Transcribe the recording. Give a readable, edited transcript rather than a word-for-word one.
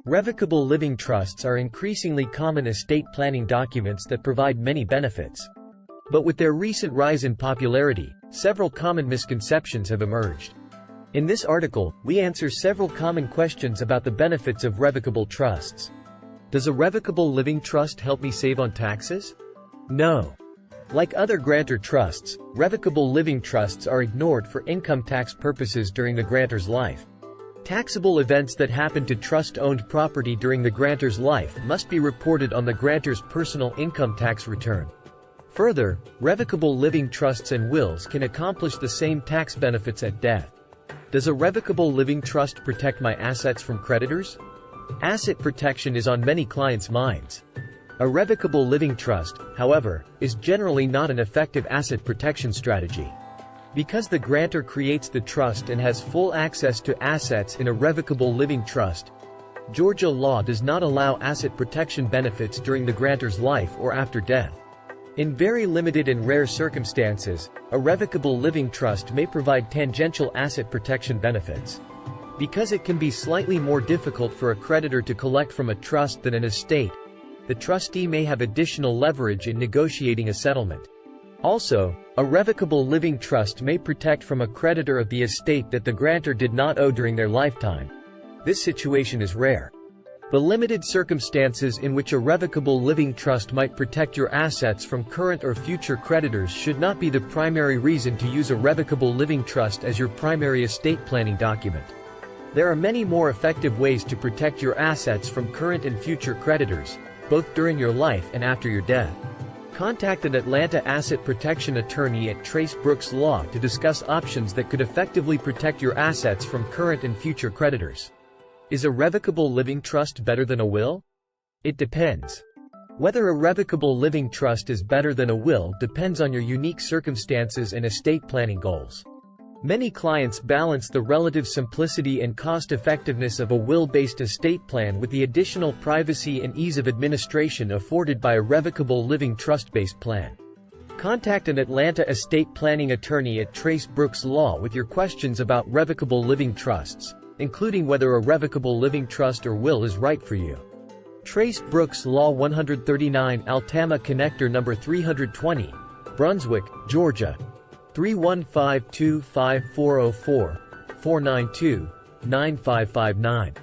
Revocable living trusts are increasingly common estate planning documents that provide many benefits. But with their recent rise in popularity, several common misconceptions have emerged. In this article, we answer several common questions about the benefits of revocable trusts. Does a revocable living trust help me save on taxes? No. Like other grantor trusts, revocable living trusts are ignored for income tax purposes during the grantor's life. Taxable events that happen to trust-owned property during the grantor's life must be reported on the grantor's personal income tax return. Further, revocable living trusts and wills can accomplish the same tax benefits at death. Does a revocable living trust protect my assets from creditors? Asset protection is on many clients' minds. A revocable living trust, however, is generally not an effective asset protection strategy. Because the grantor creates the trust and has full access to assets in a revocable living trust, Georgia law does not allow asset protection benefits during the grantor's life or after death. In very limited and rare circumstances, a revocable living trust may provide tangential asset protection benefits. Because it can be slightly more difficult for a creditor to collect from a trust than an estate, the trustee may have additional leverage in negotiating a settlement. Also, a revocable living trust may protect from a creditor of the estate that the grantor did not owe during their lifetime. This situation is rare. The limited circumstances in which a revocable living trust might protect your assets from current or future creditors should not be the primary reason to use a revocable living trust as your primary estate planning document. There are many more effective ways to protect your assets from current and future creditors, both during your life and after your death. Contact an Atlanta asset protection attorney at Trace Brooks Law to discuss options that could effectively protect your assets from current and future creditors. Is a revocable living trust better than a will? It depends. Whether a revocable living trust is better than a will depends on your unique circumstances and estate planning goals. Many clients balance the relative simplicity and cost-effectiveness of a will-based estate plan with the additional privacy and ease of administration afforded by a revocable living trust-based plan. Contact an Atlanta estate planning attorney at Trace Brooks Law with your questions about revocable living trusts, including whether a revocable living trust or will is right for you. Trace Brooks Law, 139 Altama Connector No. 320, Brunswick, Georgia, 315-25404-492-9559.